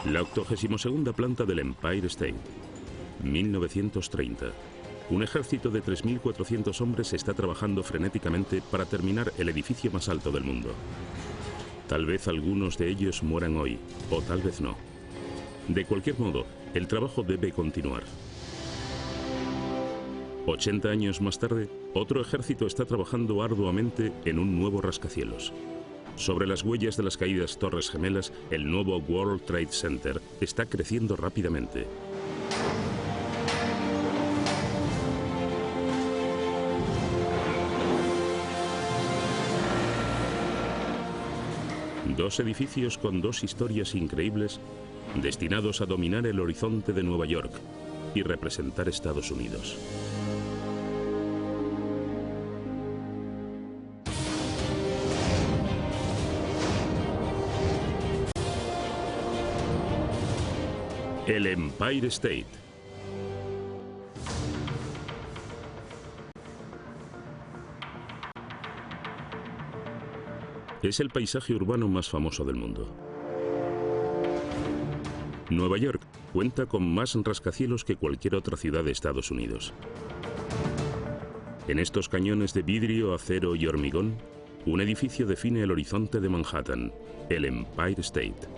La 82ª planta del Empire State, 1930. Un ejército de 3.400 hombres está trabajando frenéticamente para terminar el edificio más alto del mundo. Tal vez algunos de ellos mueran hoy, o tal vez no. De cualquier modo, el trabajo debe continuar. 80 años más tarde, otro ejército está trabajando arduamente en un nuevo rascacielos. Sobre las huellas de las caídas Torres Gemelas, el nuevo World Trade Center está creciendo rápidamente. Dos edificios con dos historias increíbles, destinados a dominar el horizonte de Nueva York y representar Estados Unidos. El Empire State. Es el paisaje urbano más famoso del mundo. Nueva York cuenta con más rascacielos que cualquier otra ciudad de Estados Unidos. En estos cañones de vidrio, acero y hormigón, un edificio define el horizonte de Manhattan, el Empire State.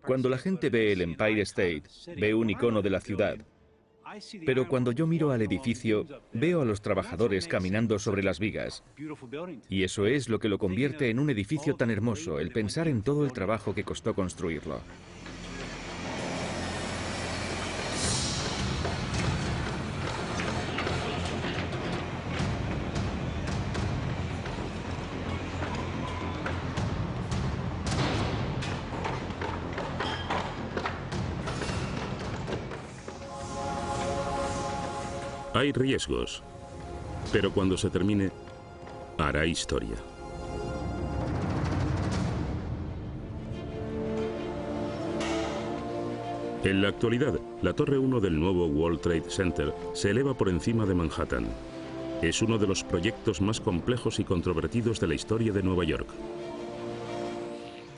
Cuando la gente ve el Empire State, ve un icono de la ciudad. Pero cuando yo miro al edificio, veo a los trabajadores caminando sobre las vigas. Y eso es lo que lo convierte en un edificio tan hermoso, el pensar en todo el trabajo que costó construirlo. Hay riesgos, pero cuando se termine, hará historia. En la actualidad, la Torre 1 del nuevo World Trade Center se eleva por encima de Manhattan. Es uno de los proyectos más complejos y controvertidos de la historia de Nueva York.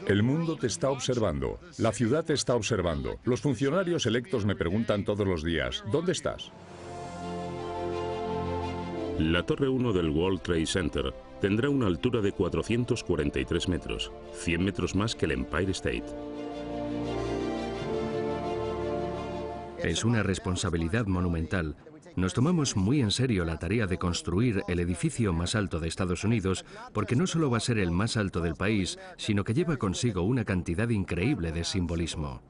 El mundo te está observando, la ciudad te está observando. Los funcionarios electos me preguntan todos los días, ¿dónde estás? La Torre 1 del World Trade Center tendrá una altura de 443 metros, 100 metros más que el Empire State. Es una responsabilidad monumental. Nos tomamos muy en serio la tarea de construir el edificio más alto de Estados Unidos, porque no solo va a ser el más alto del país, sino que lleva consigo una cantidad increíble de simbolismo.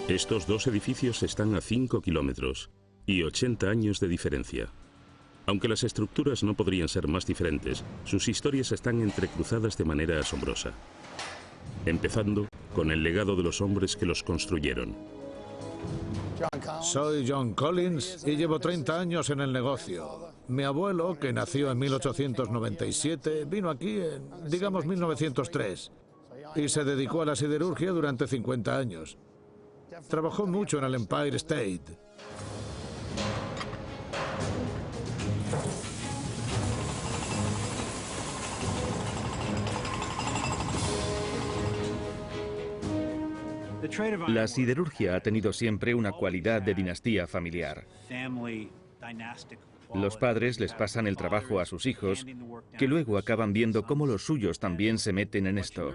Estos dos edificios están a 5 kilómetros y 80 años de diferencia. Aunque las estructuras no podrían ser más diferentes, sus historias están entrecruzadas de manera asombrosa. Empezando con el legado de los hombres que los construyeron. Soy John Collins y llevo 30 años en el negocio. Mi abuelo, que nació en 1897, vino aquí en, digamos, 1903 y se dedicó a la siderurgia durante 50 años. Trabajó mucho en el Empire State. La siderurgia ha tenido siempre una cualidad de dinastía familiar. Los padres les pasan el trabajo a sus hijos, que luego acaban viendo cómo los suyos también se meten en esto.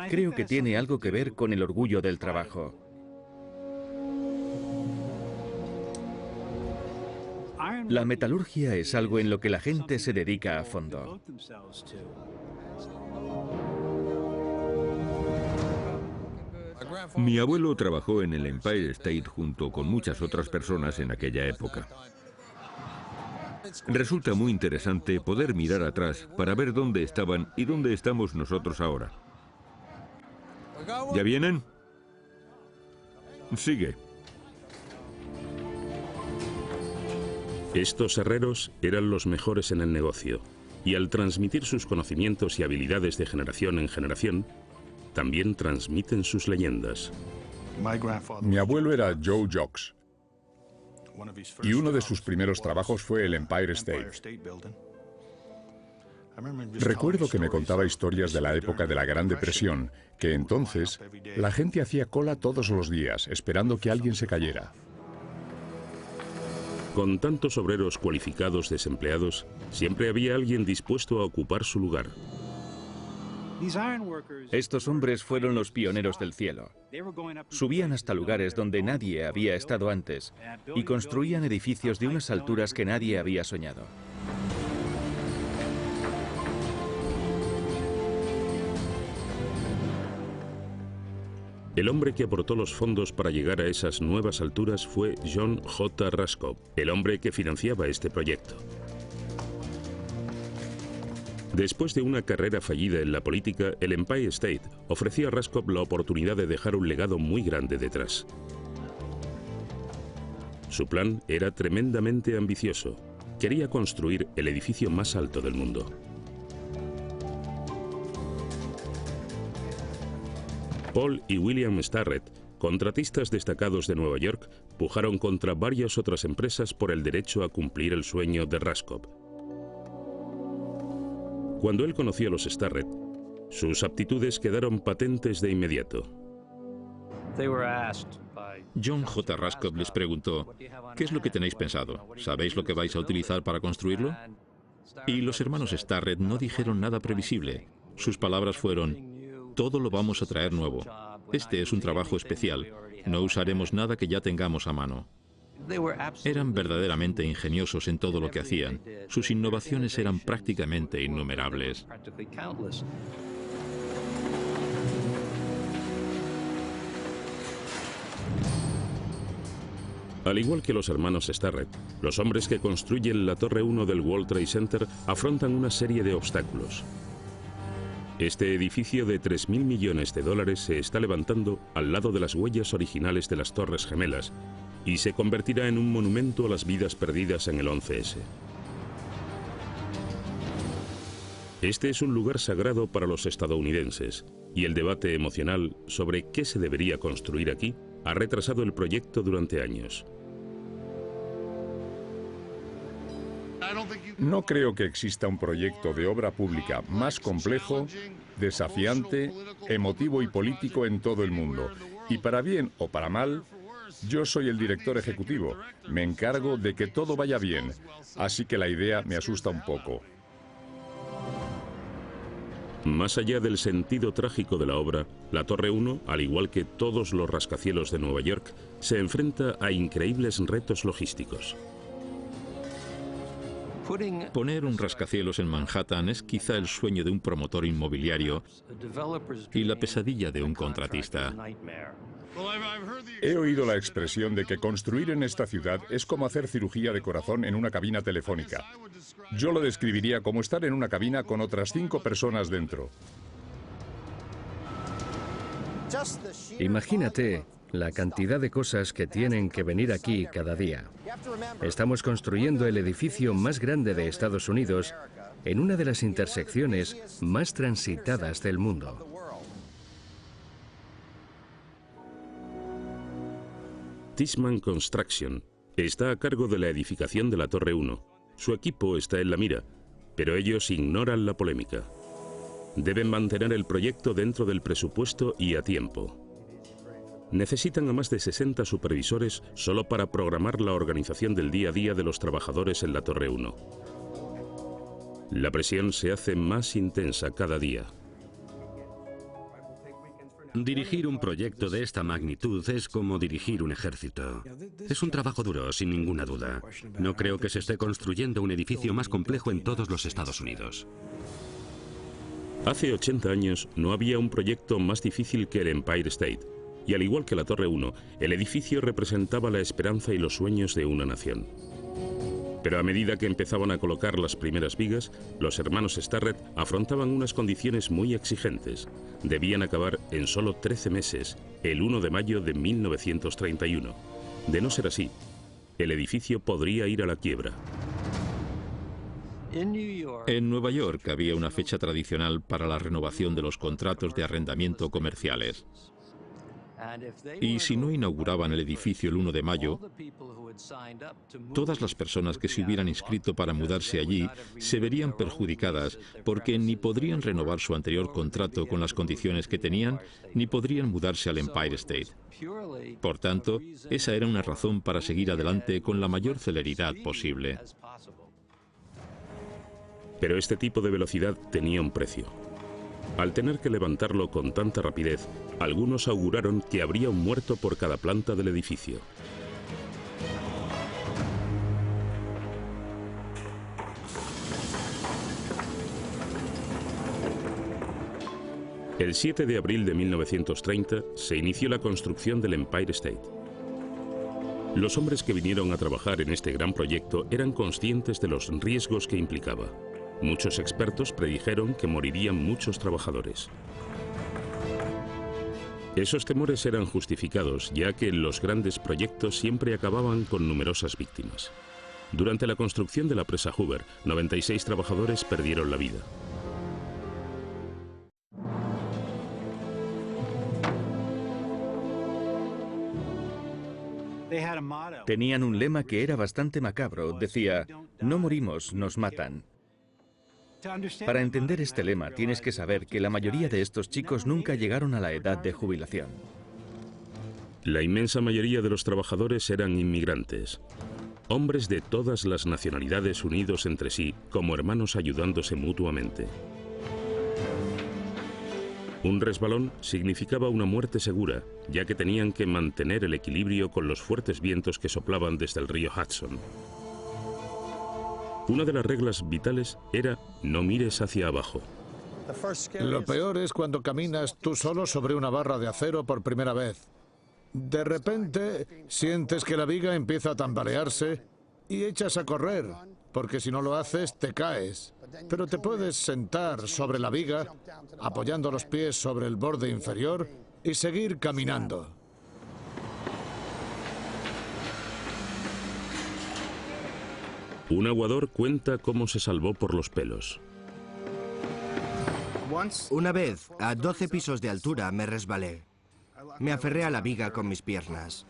Creo que tiene algo que ver con el orgullo del trabajo. La metalurgia es algo en lo que la gente se dedica a fondo. Mi abuelo trabajó en el Empire State junto con muchas otras personas en aquella época. Resulta muy interesante poder mirar atrás para ver dónde estaban y dónde estamos nosotros ahora. ¿Ya vienen? Sigue. Estos herreros eran los mejores en el negocio, y al transmitir sus conocimientos y habilidades de generación en generación, también transmiten sus leyendas. Mi abuelo era Joe Jocks y uno de sus primeros trabajos fue el Empire State. Recuerdo que me contaba historias de la época de la Gran Depresión, que entonces la gente hacía cola todos los días, esperando que alguien se cayera. Con tantos obreros cualificados desempleados, siempre había alguien dispuesto a ocupar su lugar. Estos hombres fueron los pioneros del cielo. Subían hasta lugares donde nadie había estado antes y construían edificios de unas alturas que nadie había soñado. El hombre que aportó los fondos para llegar a esas nuevas alturas fue John J. Raskob, el hombre que financiaba este proyecto. Después de una carrera fallida en la política, el Empire State ofrecía a Raskob la oportunidad de dejar un legado muy grande detrás. Su plan era tremendamente ambicioso. Quería construir el edificio más alto del mundo. Paul y William Starrett, contratistas destacados de Nueva York, pujaron contra varias otras empresas por el derecho a cumplir el sueño de Raskob. Cuando él conoció a los Starrett, sus aptitudes quedaron patentes de inmediato. John J. Raskob les preguntó, ¿qué es lo que tenéis pensado? ¿Sabéis lo que vais a utilizar para construirlo? Y los hermanos Starrett no dijeron nada previsible. Sus palabras fueron, todo lo vamos a traer nuevo. Este es un trabajo especial. No usaremos nada que ya tengamos a mano. Eran verdaderamente ingeniosos en todo lo que hacían. Sus innovaciones eran prácticamente innumerables. Al igual que los hermanos Starrett, los hombres que construyen la Torre 1 del World Trade Center afrontan una serie de obstáculos. Este edificio de 3.000 millones de dólares se está levantando al lado de las huellas originales de las Torres Gemelas y se convertirá en un monumento a las vidas perdidas en el 11S. Este es un lugar sagrado para los estadounidenses y el debate emocional sobre qué se debería construir aquí ha retrasado el proyecto durante años. No creo que exista un proyecto de obra pública más complejo, desafiante, emotivo y político en todo el mundo. Y para bien o para mal, yo soy el director ejecutivo. Me encargo de que todo vaya bien. Así que la idea me asusta un poco. Más allá del sentido trágico de la obra, la Torre 1, al igual que todos los rascacielos de Nueva York, se enfrenta a increíbles retos logísticos. Poner un rascacielos en Manhattan es quizá el sueño de un promotor inmobiliario y la pesadilla de un contratista. He oído la expresión de que construir en esta ciudad es como hacer cirugía de corazón en una cabina telefónica. Yo lo describiría como estar en una cabina con otras 5 personas dentro. Imagínate la cantidad de cosas que tienen que venir aquí cada día. Estamos construyendo el edificio más grande de Estados Unidos en una de las intersecciones más transitadas del mundo. Tishman Construction está a cargo de la edificación de la Torre 1. Su equipo está en la mira, pero ellos ignoran la polémica. Deben mantener el proyecto dentro del presupuesto y a tiempo. Necesitan a más de 60 supervisores solo para programar la organización del día a día de los trabajadores en la Torre 1. La presión se hace más intensa cada día. Dirigir un proyecto de esta magnitud es como dirigir un ejército. Es un trabajo duro, sin ninguna duda. No creo que se esté construyendo un edificio más complejo en todos los Estados Unidos. Hace 80 años no había un proyecto más difícil que el Empire State, y al igual que la Torre 1, el edificio representaba la esperanza y los sueños de una nación. Pero a medida que empezaban a colocar las primeras vigas, los hermanos Starrett afrontaban unas condiciones muy exigentes. Debían acabar en solo 13 meses, el 1 de mayo de 1931. De no ser así, el edificio podría ir a la quiebra. En Nueva York había una fecha tradicional para la renovación de los contratos de arrendamiento comerciales. Y si no inauguraban el edificio el 1 de mayo, todas las personas que se hubieran inscrito para mudarse allí se verían perjudicadas porque ni podrían renovar su anterior contrato con las condiciones que tenían, ni podrían mudarse al Empire State. Por tanto, esa era una razón para seguir adelante con la mayor celeridad posible. Pero este tipo de velocidad tenía un precio. Al tener que levantarlo con tanta rapidez, algunos auguraron que habría un muerto por cada planta del edificio. El 7 de abril de 1930 se inició la construcción del Empire State. Los hombres que vinieron a trabajar en este gran proyecto eran conscientes de los riesgos que implicaba. Muchos expertos predijeron que morirían muchos trabajadores. Esos temores eran justificados, ya que los grandes proyectos siempre acababan con numerosas víctimas. Durante la construcción de la presa Hoover, 96 trabajadores perdieron la vida. Tenían un lema que era bastante macabro. Decía, no morimos, nos matan. Para entender este lema, tienes que saber que la mayoría de estos chicos nunca llegaron a la edad de jubilación. La inmensa mayoría de los trabajadores eran inmigrantes. Hombres de todas las nacionalidades unidos entre sí, como hermanos ayudándose mutuamente. Un resbalón significaba una muerte segura, ya que tenían que mantener el equilibrio con los fuertes vientos que soplaban desde el río Hudson. Una de las reglas vitales era no mires hacia abajo. Lo peor es cuando caminas tú solo sobre una barra de acero por primera vez. De repente sientes que la viga empieza a tambalearse y echas a correr, porque si no lo haces te caes. Pero te puedes sentar sobre la viga, apoyando los pies sobre el borde inferior y seguir caminando. Un aguador cuenta cómo se salvó por los pelos. Una vez, a 12 pisos de altura, me resbalé. Me aferré a la viga con mis piernas.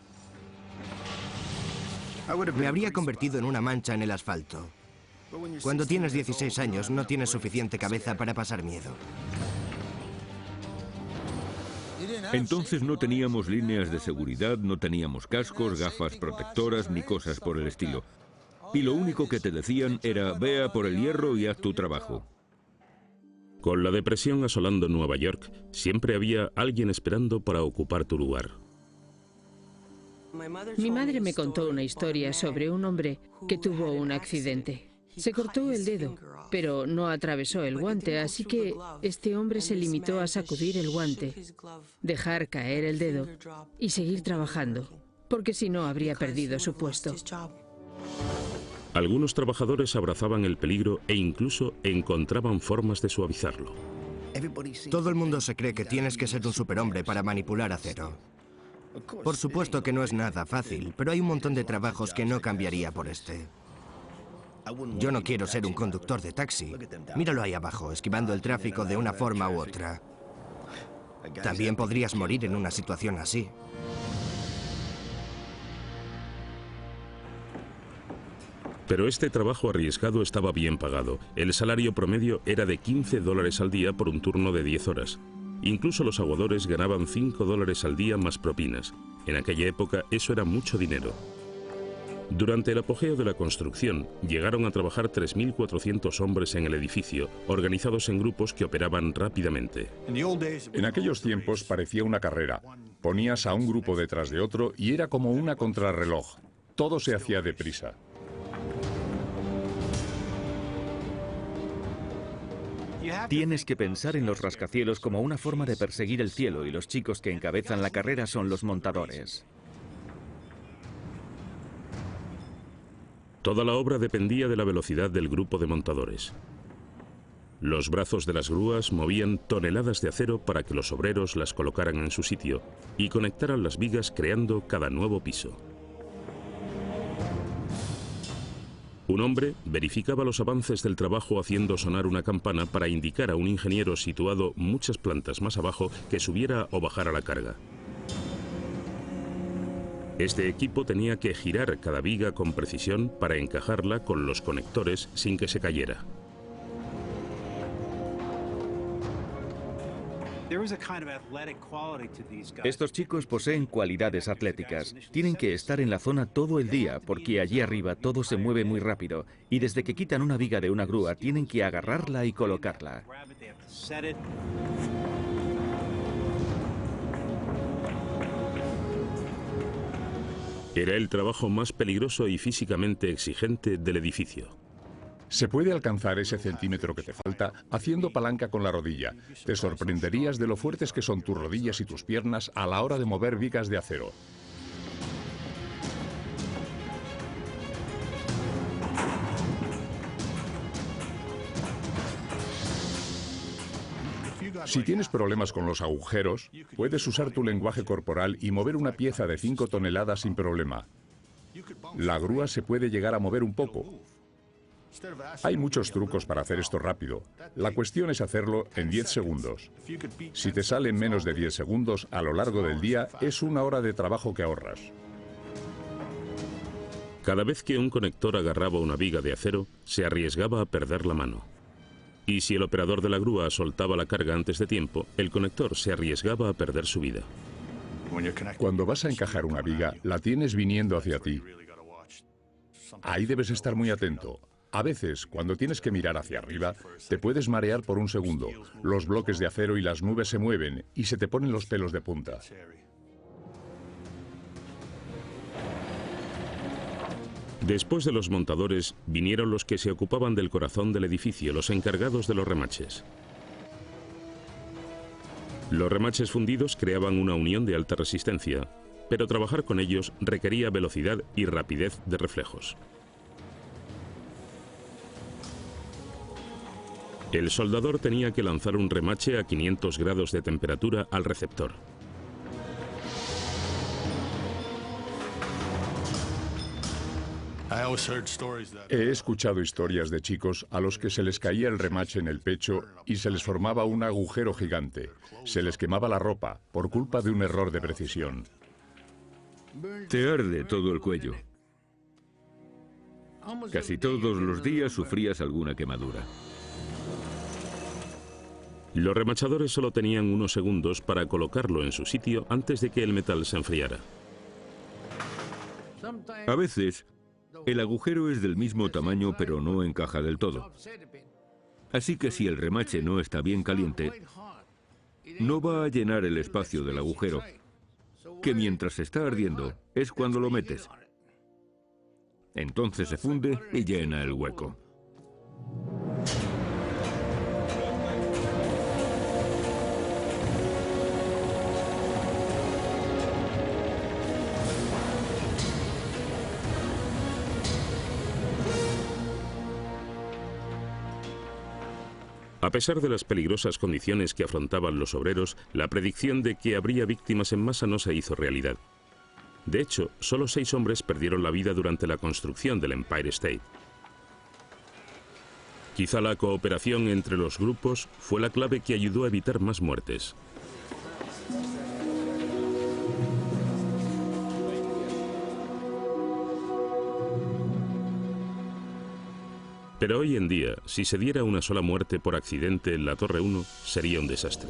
Me habría convertido en una mancha en el asfalto. Cuando tienes 16 años, no tienes suficiente cabeza para pasar miedo. Entonces no teníamos líneas de seguridad, no teníamos cascos, gafas protectoras ni cosas por el estilo. Y lo único que te decían era, ve a por el hierro y haz tu trabajo. Con la depresión asolando Nueva York, siempre había alguien esperando para ocupar tu lugar. Mi madre me contó una historia sobre un hombre que tuvo un accidente. Se cortó el dedo, pero no atravesó el guante, así que este hombre se limitó a sacudir el guante, dejar caer el dedo y seguir trabajando, porque si no habría perdido su puesto. Algunos trabajadores abrazaban el peligro e incluso encontraban formas de suavizarlo. Todo el mundo se cree que tienes que ser un superhombre para manipular acero. Por supuesto que no es nada fácil, pero hay un montón de trabajos que no cambiaría por este. Yo no quiero ser un conductor de taxi. Míralo ahí abajo, esquivando el tráfico de una forma u otra. También podrías morir en una situación así. Pero este trabajo arriesgado estaba bien pagado. El salario promedio era de $15 al día por un turno de 10 horas. Incluso los aguadores ganaban $5 al día más propinas. En aquella época eso era mucho dinero. Durante el apogeo de la construcción, llegaron a trabajar 3.400 hombres en el edificio, organizados en grupos que operaban rápidamente. En aquellos tiempos parecía una carrera. Ponías a un grupo detrás de otro y era como una contrarreloj. Todo se hacía deprisa. Tienes que pensar en los rascacielos como una forma de perseguir el cielo y los chicos que encabezan la carrera son los montadores. Toda la obra dependía de la velocidad del grupo de montadores. Los brazos de las grúas movían toneladas de acero para que los obreros las colocaran en su sitio y conectaran las vigas creando cada nuevo piso. Un hombre verificaba los avances del trabajo haciendo sonar una campana para indicar a un ingeniero situado muchas plantas más abajo que subiera o bajara la carga. Este equipo tenía que girar cada viga con precisión para encajarla con los conectores sin que se cayera. Estos chicos poseen cualidades atléticas. Tienen que estar en la zona todo el día porque allí arriba todo se mueve muy rápido y desde que quitan una viga de una grúa tienen que agarrarla y colocarla. Era el trabajo más peligroso y físicamente exigente del edificio. Se puede alcanzar ese centímetro que te falta haciendo palanca con la rodilla. Te sorprenderías de lo fuertes que son tus rodillas y tus piernas a la hora de mover vigas de acero. Si tienes problemas con los agujeros, puedes usar tu lenguaje corporal y mover una pieza de 5 toneladas sin problema. La grúa se puede llegar a mover un poco. Hay muchos trucos para hacer esto rápido. La cuestión es hacerlo en 10 segundos. Si te sale en menos de 10 segundos a lo largo del día, es 1 hora de trabajo que ahorras. Cada vez que un conector agarraba una viga de acero, se arriesgaba a perder la mano. Y si el operador de la grúa soltaba la carga antes de tiempo, el conector se arriesgaba a perder su vida. Cuando vas a encajar una viga, la tienes viniendo hacia ti. Ahí debes estar muy atento. A veces, cuando tienes que mirar hacia arriba, te puedes marear por un segundo. Los bloques de acero y las nubes se mueven y se te ponen los pelos de punta. Después de los montadores, vinieron los que se ocupaban del corazón del edificio, los encargados de los remaches. Los remaches fundidos creaban una unión de alta resistencia, pero trabajar con ellos requería velocidad y rapidez de reflejos. El soldador tenía que lanzar un remache a 500 grados de temperatura al receptor. He escuchado historias de chicos a los que se les caía el remache en el pecho y se les formaba un agujero gigante. Se les quemaba la ropa por culpa de un error de precisión. Te arde todo el cuello. Casi todos los días sufrías alguna quemadura. Los remachadores solo tenían unos segundos para colocarlo en su sitio antes de que el metal se enfriara. A veces, el agujero es del mismo tamaño pero no encaja del todo. Así que si el remache no está bien caliente, no va a llenar el espacio del agujero, que mientras está ardiendo es cuando lo metes. Entonces se funde y llena el hueco. A pesar de las peligrosas condiciones que afrontaban los obreros, la predicción de que habría víctimas en masa no se hizo realidad. De hecho, solo 6 hombres perdieron la vida durante la construcción del Empire State. Quizá la cooperación entre los grupos fue la clave que ayudó a evitar más muertes. Pero hoy en día, si se diera una sola muerte por accidente en la Torre 1, sería un desastre.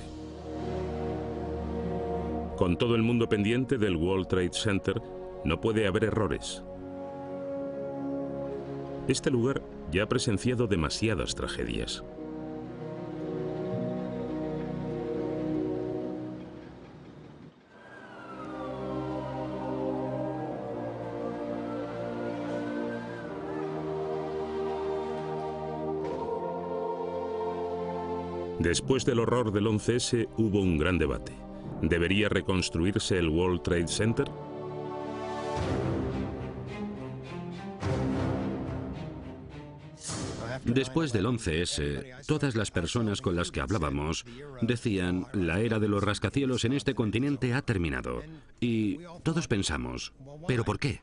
Con todo el mundo pendiente del World Trade Center, no puede haber errores. Este lugar ya ha presenciado demasiadas tragedias. Después del horror del 11S hubo un gran debate. ¿Debería reconstruirse el World Trade Center? Después del 11S, todas las personas con las que hablábamos decían, la era de los rascacielos en este continente ha terminado. Y todos pensamos, ¿pero por qué?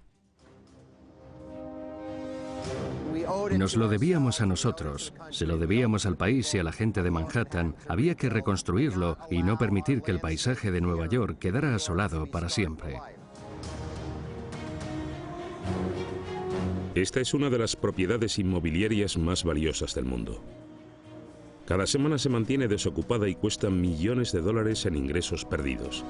Nos lo debíamos a nosotros, se lo debíamos al país y a la gente de Manhattan. Había que reconstruirlo y no permitir que el paisaje de Nueva York quedara asolado para siempre. Esta es una de las propiedades inmobiliarias más valiosas del mundo. Cada semana se mantiene desocupada y cuesta millones de dólares en ingresos perdidos.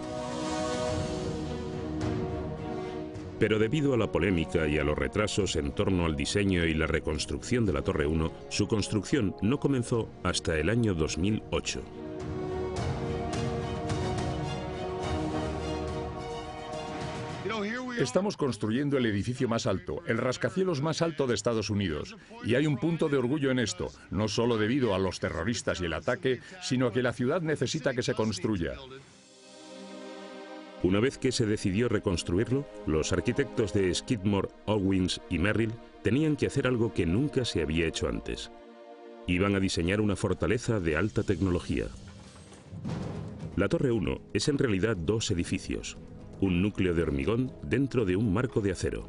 Pero debido a la polémica y a los retrasos en torno al diseño y la reconstrucción de la Torre 1, su construcción no comenzó hasta el año 2008. Estamos construyendo el edificio más alto, el rascacielos más alto de Estados Unidos. Y hay un punto de orgullo en esto, no solo debido a los terroristas y el ataque, sino a que la ciudad necesita que se construya. Una vez que se decidió reconstruirlo, los arquitectos de Skidmore, Owings y Merrill tenían que hacer algo que nunca se había hecho antes. Iban a diseñar una fortaleza de alta tecnología. La Torre 1 es en realidad dos edificios, un núcleo de hormigón dentro de un marco de acero.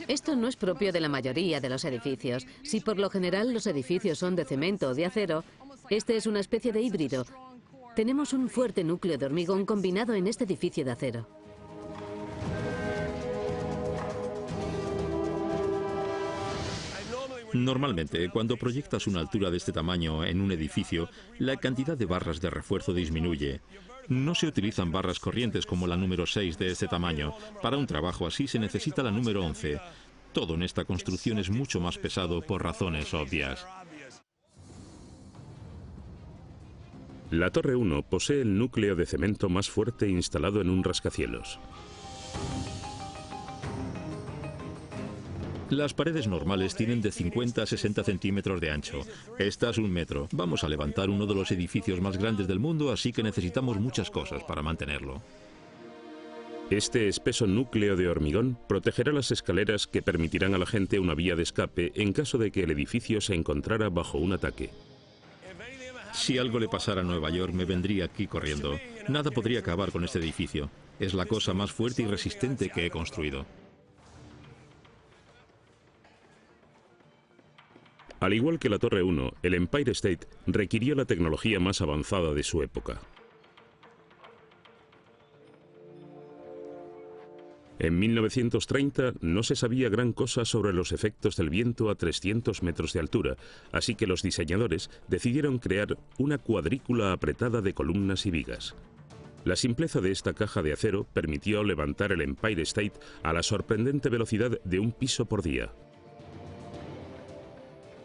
Esto no es propio de la mayoría de los edificios. Si por lo general los edificios son de cemento o de acero, este es una especie de híbrido. Tenemos un fuerte núcleo de hormigón combinado en este edificio de acero. Normalmente, cuando proyectas una altura de este tamaño en un edificio, la cantidad de barras de refuerzo disminuye. No se utilizan barras corrientes como la número 6 de este tamaño. Para un trabajo así se necesita la número 11. Todo en esta construcción es mucho más pesado por razones obvias. La Torre 1 posee el núcleo de cemento más fuerte instalado en un rascacielos. Las paredes normales tienen de 50 a 60 centímetros de ancho. Esta es 1 metro. Vamos a levantar uno de los edificios más grandes del mundo, así que necesitamos muchas cosas para mantenerlo. Este espeso núcleo de hormigón protegerá las escaleras que permitirán a la gente una vía de escape en caso de que el edificio se encontrara bajo un ataque. Si algo le pasara a Nueva York, me vendría aquí corriendo. Nada podría acabar con este edificio. Es la cosa más fuerte y resistente que he construido. Al igual que la Torre 1, el Empire State requirió la tecnología más avanzada de su época. En 1930 no se sabía gran cosa sobre los efectos del viento a 300 metros de altura, así que los diseñadores decidieron crear una cuadrícula apretada de columnas y vigas. La simpleza de esta caja de acero permitió levantar el Empire State a la sorprendente velocidad de 1 piso por día.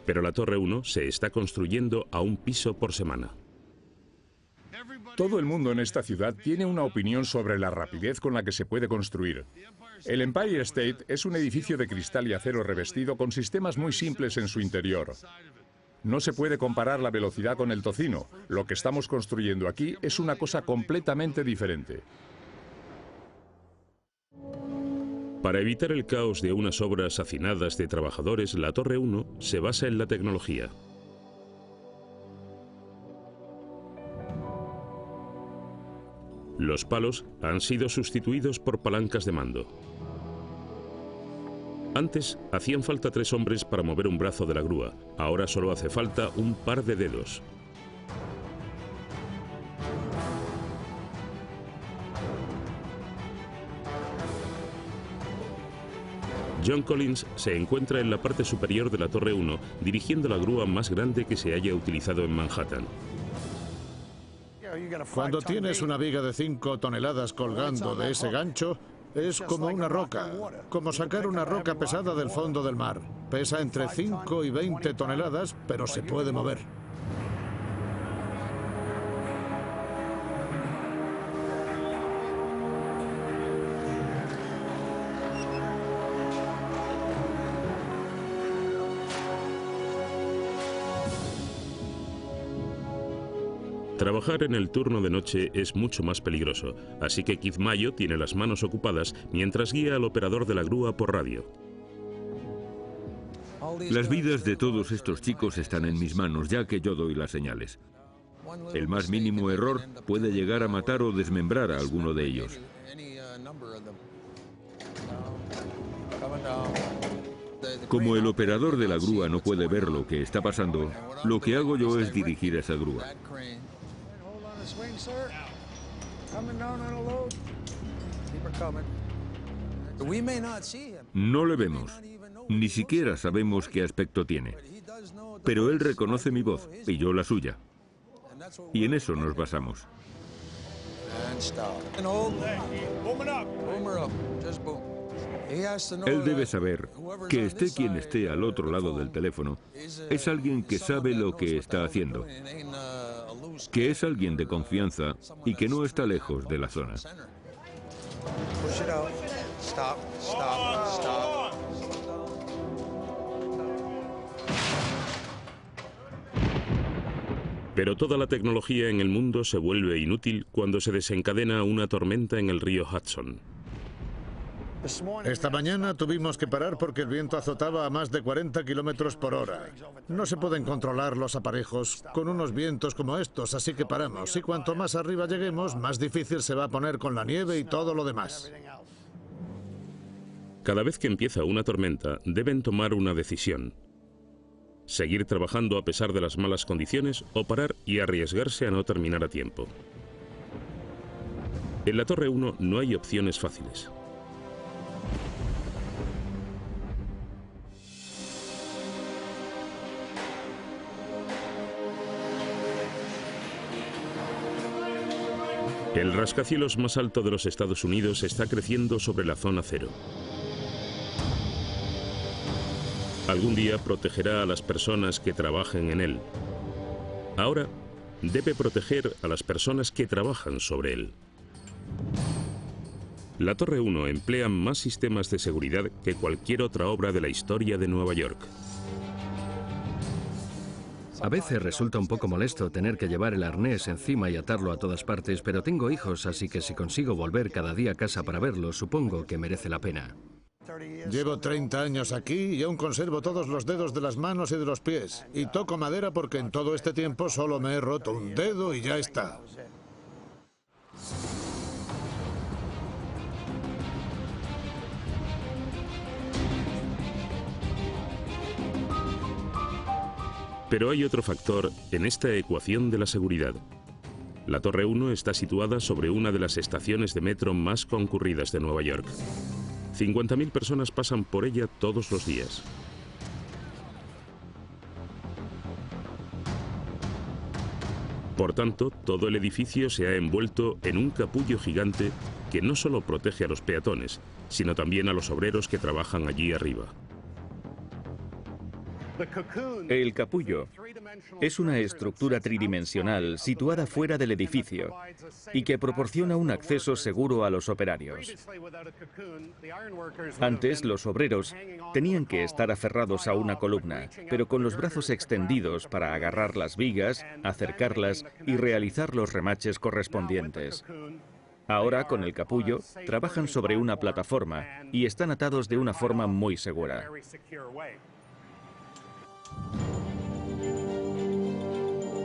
Pero la Torre 1 se está construyendo a 1 piso por semana. Todo el mundo en esta ciudad tiene una opinión sobre la rapidez con la que se puede construir. El Empire State es un edificio de cristal y acero revestido con sistemas muy simples en su interior. No se puede comparar la velocidad con el tocino. Lo que estamos construyendo aquí es una cosa completamente diferente. Para evitar el caos de unas obras hacinadas de trabajadores, la Torre 1 se basa en la tecnología. Los palos han sido sustituidos por palancas de mando. Antes hacían falta 3 hombres para mover un brazo de la grúa, ahora solo hace falta un par de dedos. John Collins se encuentra en la parte superior de la Torre 1, dirigiendo la grúa más grande que se haya utilizado en Manhattan. Cuando tienes una viga de 5 toneladas colgando de ese gancho, es como una roca, como sacar una roca pesada del fondo del mar. Pesa entre 5 y 20 toneladas, pero se puede mover. Trabajar en el turno de noche es mucho más peligroso, así que Keith Mayo tiene las manos ocupadas mientras guía al operador de la grúa por radio. Las vidas de todos estos chicos están en mis manos, ya que yo doy las señales. El más mínimo error puede llegar a matar o desmembrar a alguno de ellos. Como el operador de la grúa no puede ver lo que está pasando, lo que hago yo es dirigir esa grúa. No le vemos, ni siquiera sabemos qué aspecto tiene. Pero él reconoce mi voz y yo la suya. Y en eso nos basamos. Él debe saber que esté quien esté al otro lado del teléfono, es alguien que sabe lo que está haciendo, que es alguien de confianza y que no está lejos de la zona. Pero toda la tecnología en el mundo se vuelve inútil cuando se desencadena una tormenta en el río Hudson. Esta mañana tuvimos que parar porque el viento azotaba a más de 40 kilómetros por hora. No se pueden controlar los aparejos con unos vientos como estos, así que paramos. Y cuanto más arriba lleguemos, más difícil se va a poner con la nieve y todo lo demás. Cada vez que empieza una tormenta, deben tomar una decisión. Seguir trabajando a pesar de las malas condiciones o parar y arriesgarse a no terminar a tiempo. En la Torre 1 no hay opciones fáciles. El rascacielos más alto de los Estados Unidos está creciendo sobre la zona cero. Algún día protegerá a las personas que trabajen en él. Ahora debe proteger a las personas que trabajan sobre él. La Torre 1 emplea más sistemas de seguridad que cualquier otra obra de la historia de Nueva York. A veces resulta un poco molesto tener que llevar el arnés encima y atarlo a todas partes, pero tengo hijos, así que si consigo volver cada día a casa para verlos, supongo que merece la pena. Llevo 30 años aquí y aún conservo todos los dedos de las manos y de los pies. Y toco madera porque en todo este tiempo solo me he roto un dedo y ya está. Pero hay otro factor en esta ecuación de la seguridad. La Torre 1 está situada sobre una de las estaciones de metro más concurridas de Nueva York. 50.000 personas pasan por ella todos los días. Por tanto, todo el edificio se ha envuelto en un capullo gigante que no solo protege a los peatones, sino también a los obreros que trabajan allí arriba. El capullo es una estructura tridimensional situada fuera del edificio y que proporciona un acceso seguro a los operarios. Antes, los obreros tenían que estar aferrados a una columna, pero con los brazos extendidos para agarrar las vigas, acercarlas y realizar los remaches correspondientes. Ahora, con el capullo, trabajan sobre una plataforma y están atados de una forma muy segura.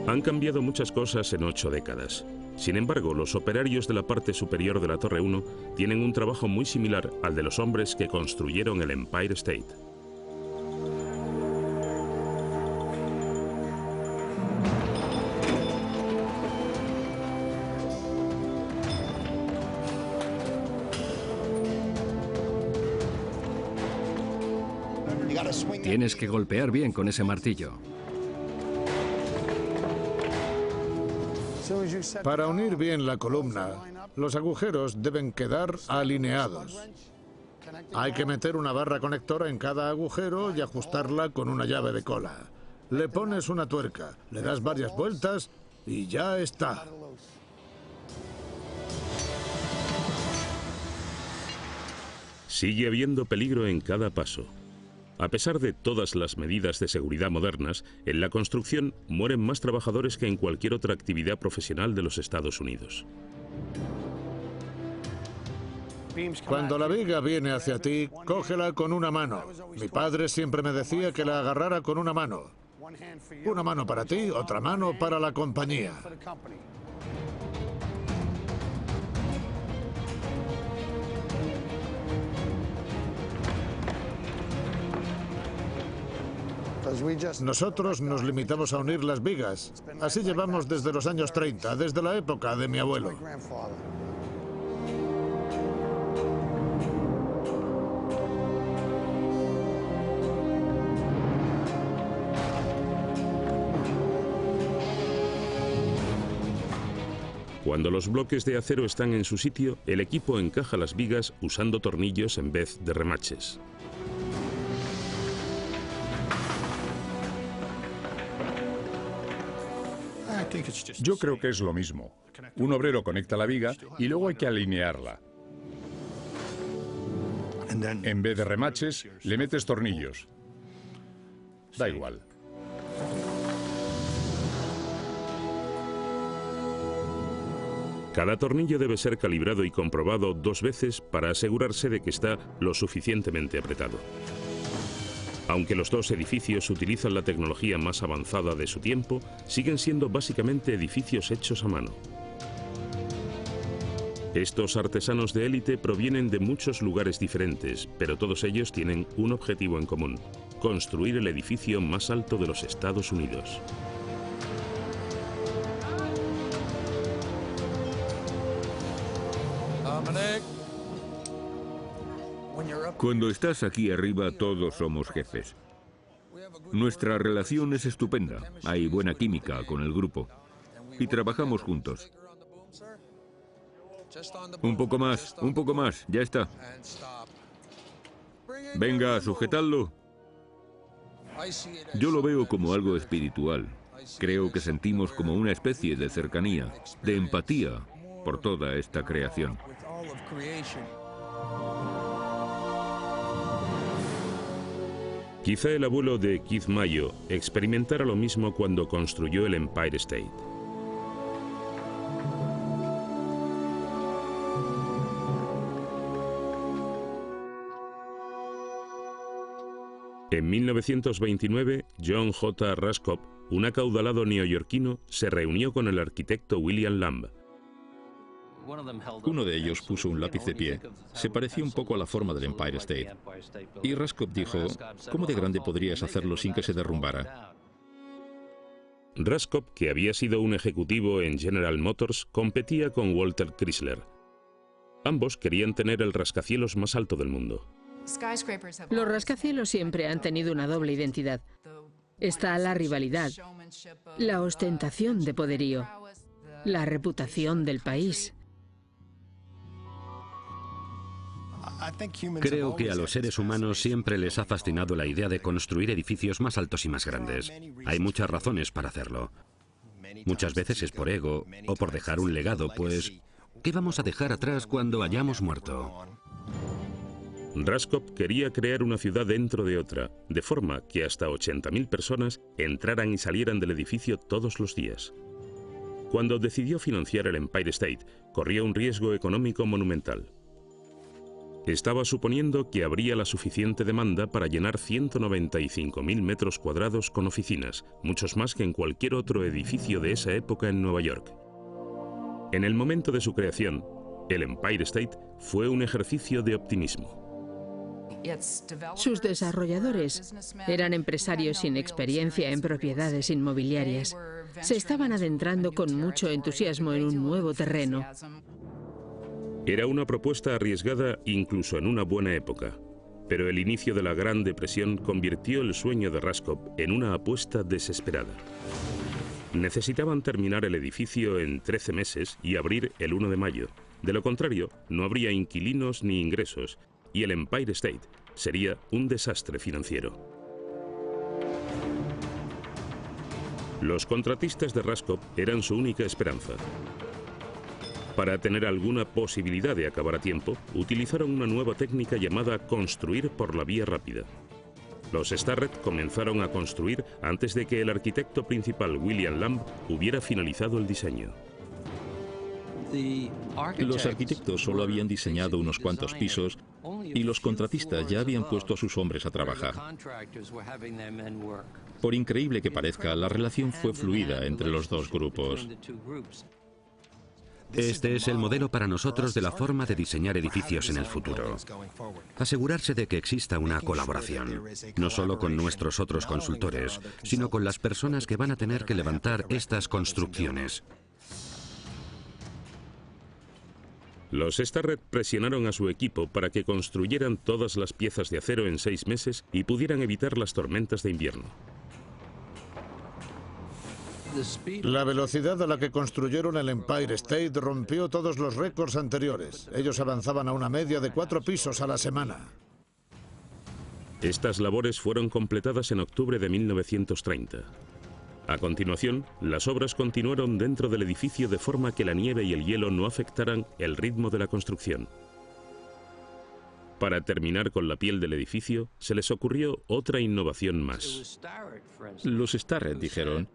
Han cambiado muchas cosas en 8 décadas. Sin embargo, los operarios de la parte superior de la Torre 1 tienen un trabajo muy similar al de los hombres que construyeron el Empire State. Tienes que golpear bien con ese martillo. Para unir bien la columna, los agujeros deben quedar alineados. Hay que meter una barra conectora en cada agujero y ajustarla con una llave de cola. Le pones una tuerca, le das varias vueltas y ya está. Sigue habiendo peligro en cada paso. A pesar de todas las medidas de seguridad modernas, en la construcción mueren más trabajadores que en cualquier otra actividad profesional de los Estados Unidos. Cuando la viga viene hacia ti, cógela con una mano. Mi padre siempre me decía que la agarrara con una mano. Una mano para ti, otra mano para la compañía. Nosotros nos limitamos a unir las vigas. Así llevamos desde los años 30, desde la época de mi abuelo. Cuando los bloques de acero están en su sitio, el equipo encaja las vigas usando tornillos en vez de remaches. Yo creo que es lo mismo. Un obrero conecta la viga y luego hay que alinearla. En vez de remaches, le metes tornillos. Da igual. Cada tornillo debe ser calibrado y comprobado 2 veces para asegurarse de que está lo suficientemente apretado. Aunque los 2 edificios utilizan la tecnología más avanzada de su tiempo, siguen siendo básicamente edificios hechos a mano. Estos artesanos de élite provienen de muchos lugares diferentes, pero todos ellos tienen un objetivo en común: construir el edificio más alto de los Estados Unidos. Cuando estás aquí arriba, todos somos jefes. Nuestra relación es estupenda. Hay buena química con el grupo. Y trabajamos juntos. Un poco más, ya está. Venga, sujetadlo. Yo lo veo como algo espiritual. Creo que sentimos como una especie de cercanía, de empatía por toda esta creación. Quizá el abuelo de Keith Mayo experimentara lo mismo cuando construyó el Empire State. En 1929, John J. Raskob, un acaudalado neoyorquino, se reunió con el arquitecto William Lamb. Uno de ellos puso un lápiz de pie. Se parecía un poco a la forma del Empire State. Y Raskob dijo, ¿cómo de grande podrías hacerlo sin que se derrumbara? Raskob, que había sido un ejecutivo en General Motors, competía con Walter Chrysler. Ambos querían tener el rascacielos más alto del mundo. Los rascacielos siempre han tenido una doble identidad. Está la rivalidad, la ostentación de poderío, la reputación del país. Creo que a los seres humanos siempre les ha fascinado la idea de construir edificios más altos y más grandes. Hay muchas razones para hacerlo. Muchas veces es por ego o por dejar un legado, pues ¿qué vamos a dejar atrás cuando hayamos muerto? Raskob quería crear una ciudad dentro de otra, de forma que hasta 80.000 personas entraran y salieran del edificio todos los días. Cuando decidió financiar el Empire State, corría un riesgo económico monumental. Estaba suponiendo que habría la suficiente demanda para llenar 195.000 metros cuadrados con oficinas, muchos más que en cualquier otro edificio de esa época en Nueva York. En el momento de su creación, el Empire State fue un ejercicio de optimismo. Sus desarrolladores eran empresarios sin experiencia en propiedades inmobiliarias. Se estaban adentrando con mucho entusiasmo en un nuevo terreno. Era una propuesta arriesgada incluso en una buena época, pero el inicio de la Gran Depresión convirtió el sueño de Raskob en una apuesta desesperada. Necesitaban terminar el edificio en 13 meses y abrir el 1 de mayo. De lo contrario, no habría inquilinos ni ingresos, y el Empire State sería un desastre financiero. Los contratistas de Raskob eran su única esperanza. Para tener alguna posibilidad de acabar a tiempo, utilizaron una nueva técnica llamada construir por la vía rápida. Los Starrett comenzaron a construir antes de que el arquitecto principal William Lamb hubiera finalizado el diseño. Los arquitectos solo habían diseñado unos cuantos pisos y los contratistas ya habían puesto a sus hombres a trabajar. Por increíble que parezca, la relación fue fluida entre los dos grupos. Este es el modelo para nosotros de la forma de diseñar edificios en el futuro. Asegurarse de que exista una colaboración, no solo con nuestros otros consultores, sino con las personas que van a tener que levantar estas construcciones. Los Starrett presionaron a su equipo para que construyeran todas las piezas de acero en 6 meses y pudieran evitar las tormentas de invierno. La velocidad a la que construyeron el Empire State rompió todos los récords anteriores. Ellos avanzaban a una media de 4 pisos a la semana. Estas labores fueron completadas en octubre de 1930. A continuación, las obras continuaron dentro del edificio de forma que la nieve y el hielo no afectaran el ritmo de la construcción. Para terminar con la piel del edificio, se les ocurrió otra innovación más. Los Starrett dijeron: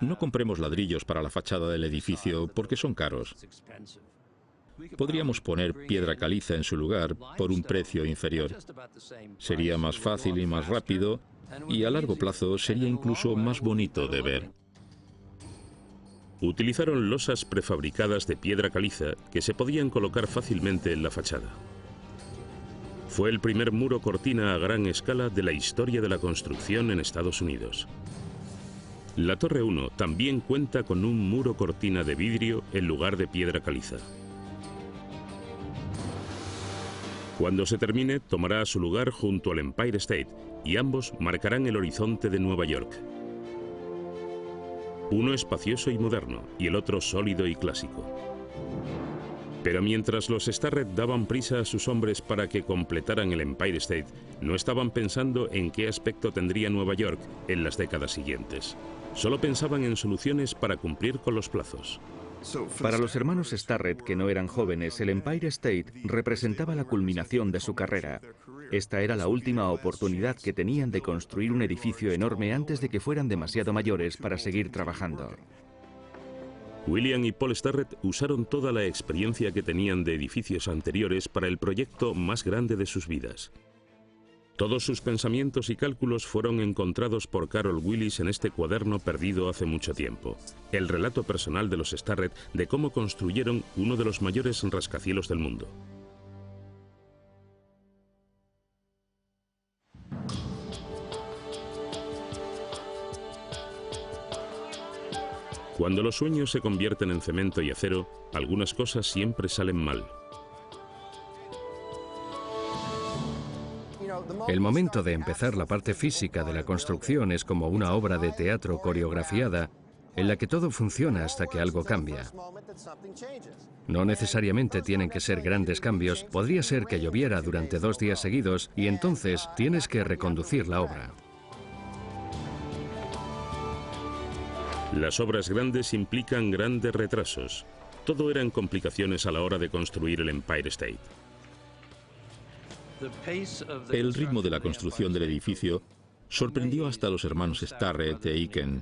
no compremos ladrillos para la fachada del edificio porque son caros. Podríamos poner piedra caliza en su lugar por un precio inferior. Sería más fácil y más rápido, y a largo plazo sería incluso más bonito de ver. Utilizaron losas prefabricadas de piedra caliza que se podían colocar fácilmente en la fachada. Fue el primer muro cortina a gran escala de la historia de la construcción en Estados Unidos. La Torre 1 también cuenta con un muro cortina de vidrio en lugar de piedra caliza. Cuando se termine, tomará su lugar junto al Empire State y ambos marcarán el horizonte de Nueva York. Uno espacioso y moderno y el otro sólido y clásico. Pero mientras los Starrett daban prisa a sus hombres para que completaran el Empire State, no estaban pensando en qué aspecto tendría Nueva York en las décadas siguientes. Solo pensaban en soluciones para cumplir con los plazos. Para los hermanos Starrett, que no eran jóvenes, el Empire State representaba la culminación de su carrera. Esta era la última oportunidad que tenían de construir un edificio enorme antes de que fueran demasiado mayores para seguir trabajando. William y Paul Starrett usaron toda la experiencia que tenían de edificios anteriores para el proyecto más grande de sus vidas. Todos sus pensamientos y cálculos fueron encontrados por Carol Willis en este cuaderno perdido hace mucho tiempo. El relato personal de los Starrett de cómo construyeron uno de los mayores rascacielos del mundo. Cuando los sueños se convierten en cemento y acero, algunas cosas siempre salen mal. El momento de empezar la parte física de la construcción es como una obra de teatro coreografiada en la que todo funciona hasta que algo cambia. No necesariamente tienen que ser grandes cambios, podría ser que lloviera durante 2 días seguidos y entonces tienes que reconducir la obra. Las obras grandes implican grandes retrasos. Todo eran complicaciones a la hora de construir el Empire State. El ritmo de la construcción del edificio sorprendió hasta a los hermanos Starrett e Aiken.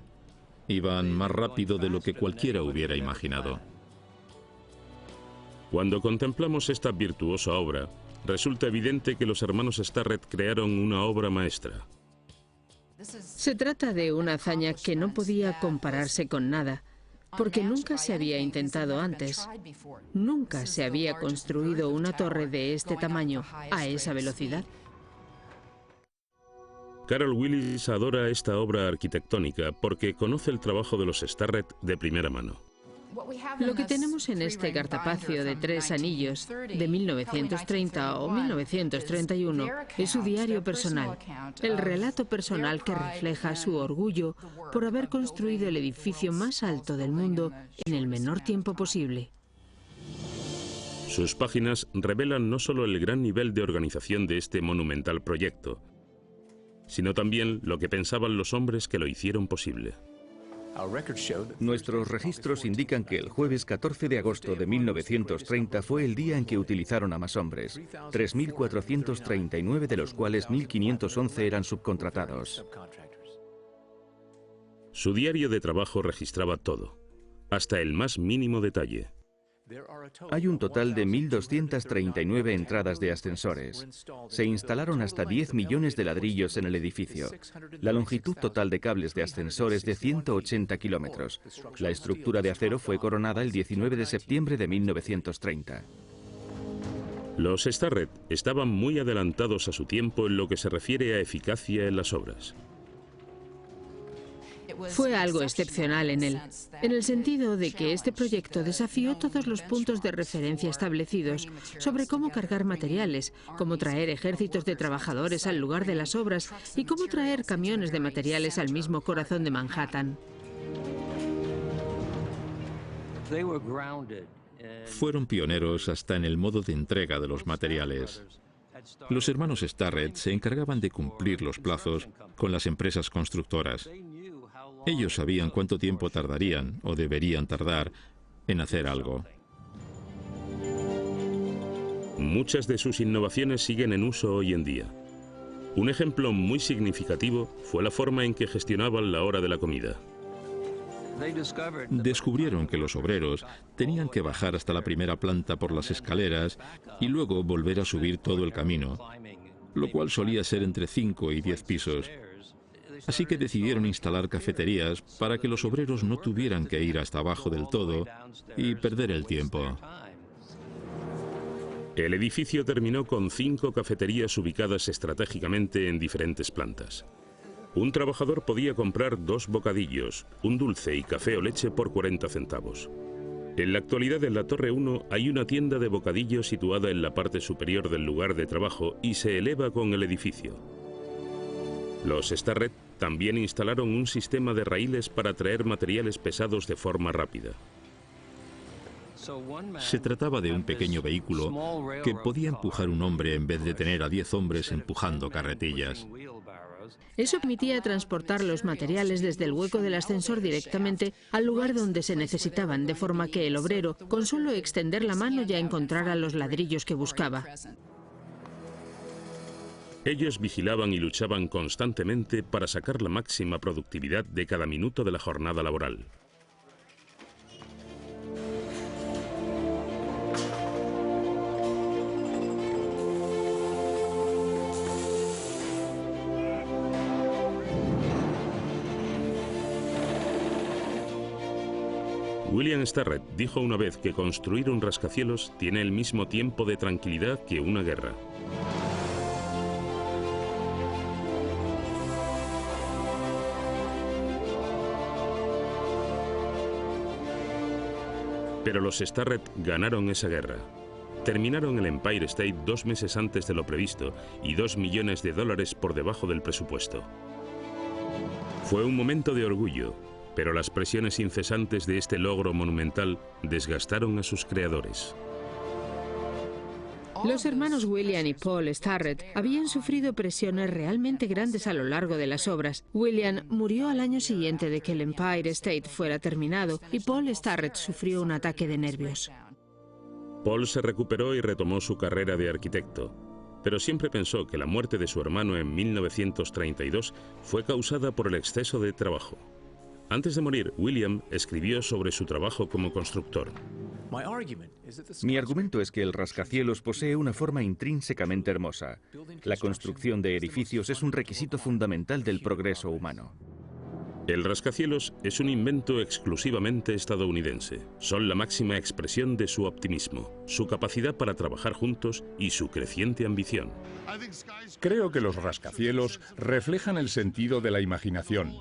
Iban más rápido de lo que cualquiera hubiera imaginado. Cuando contemplamos esta virtuosa obra, resulta evidente que los hermanos Starrett crearon una obra maestra. Se trata de una hazaña que no podía compararse con nada, porque nunca se había intentado antes. Nunca se había construido una torre de este tamaño, a esa velocidad. Carol Willis adora esta obra arquitectónica porque conoce el trabajo de los Starrett de primera mano. Lo que tenemos en este cartapacio de 3 anillos de 1930 o 1931 es su diario personal, el relato personal que refleja su orgullo por haber construido el edificio más alto del mundo en el menor tiempo posible. Sus páginas revelan no solo el gran nivel de organización de este monumental proyecto, sino también lo que pensaban los hombres que lo hicieron posible. Nuestros registros indican que el jueves 14 de agosto de 1930 fue el día en que utilizaron a más hombres, 3.439 de los cuales 1.511 eran subcontratados. Su diario de trabajo registraba todo, hasta el más mínimo detalle. Hay un total de 1.239 entradas de ascensores. Se instalaron hasta 10 millones de ladrillos en el edificio. La longitud total de cables de ascensor es de 180 kilómetros. La estructura de acero fue coronada el 19 de septiembre de 1930. Los Starrett estaban muy adelantados a su tiempo en lo que se refiere a eficacia en las obras. Fue algo excepcional en él, en el sentido de que este proyecto desafió todos los puntos de referencia establecidos sobre cómo cargar materiales, cómo traer ejércitos de trabajadores al lugar de las obras y cómo traer camiones de materiales al mismo corazón de Manhattan. Fueron pioneros hasta en el modo de entrega de los materiales. Los hermanos Starrett se encargaban de cumplir los plazos con las empresas constructoras. Ellos sabían cuánto tiempo tardarían, o deberían tardar, en hacer algo. Muchas de sus innovaciones siguen en uso hoy en día. Un ejemplo muy significativo fue la forma en que gestionaban la hora de la comida. Descubrieron que los obreros tenían que bajar hasta la primera planta por las escaleras y luego volver a subir todo el camino, lo cual solía ser entre 5 y 10 pisos. Así que decidieron instalar cafeterías para que los obreros no tuvieran que ir hasta abajo del todo y perder el tiempo. El edificio terminó con 5 cafeterías ubicadas estratégicamente en diferentes plantas. Un trabajador podía comprar 2 bocadillos, un dulce y café o leche por 40 centavos. En la actualidad, en la Torre 1 hay una tienda de bocadillos situada en la parte superior del lugar de trabajo y se eleva con el edificio. Los Starrett también instalaron un sistema de raíles para traer materiales pesados de forma rápida. Se trataba de un pequeño vehículo que podía empujar un hombre en vez de tener a 10 hombres empujando carretillas. Eso permitía transportar los materiales desde el hueco del ascensor directamente al lugar donde se necesitaban, de forma que el obrero, con solo extender la mano, ya encontrara los ladrillos que buscaba. Ellos vigilaban y luchaban constantemente para sacar la máxima productividad de cada minuto de la jornada laboral. William Starrett dijo una vez que construir un rascacielos tiene el mismo tiempo de tranquilidad que una guerra. Pero los Starrett ganaron esa guerra. Terminaron el Empire State 2 meses antes de lo previsto y $2 millones por debajo del presupuesto. Fue un momento de orgullo, pero las presiones incesantes de este logro monumental desgastaron a sus creadores. Los hermanos William y Paul Starrett habían sufrido presiones realmente grandes a lo largo de las obras. William murió al año siguiente de que el Empire State fuera terminado y Paul Starrett sufrió un ataque de nervios. Paul se recuperó y retomó su carrera de arquitecto, pero siempre pensó que la muerte de su hermano en 1932 fue causada por el exceso de trabajo. Antes de morir, William escribió sobre su trabajo como constructor. Mi argumento es que el rascacielos posee una forma intrínsecamente hermosa. La construcción de edificios es un requisito fundamental del progreso humano. El rascacielos es un invento exclusivamente estadounidense. Son la máxima expresión de su optimismo, su capacidad para trabajar juntos y su creciente ambición. Creo que los rascacielos reflejan el sentido de la imaginación,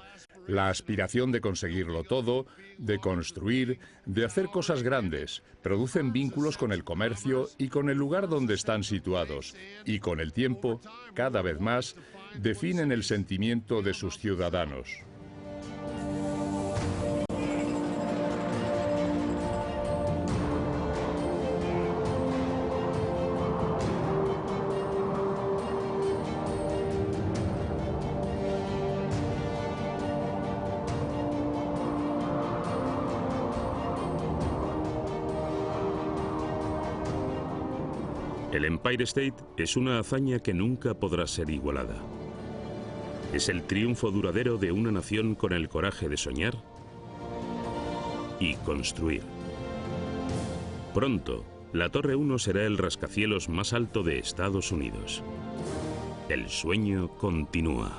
la aspiración de conseguirlo todo, de construir, de hacer cosas grandes. Producen vínculos con el comercio y con el lugar donde están situados. Y con el tiempo, cada vez más, definen el sentimiento de sus ciudadanos. El Empire State es una hazaña que nunca podrá ser igualada. Es el triunfo duradero de una nación con el coraje de soñar y construir. Pronto, la Torre 1 será el rascacielos más alto de Estados Unidos. El sueño continúa.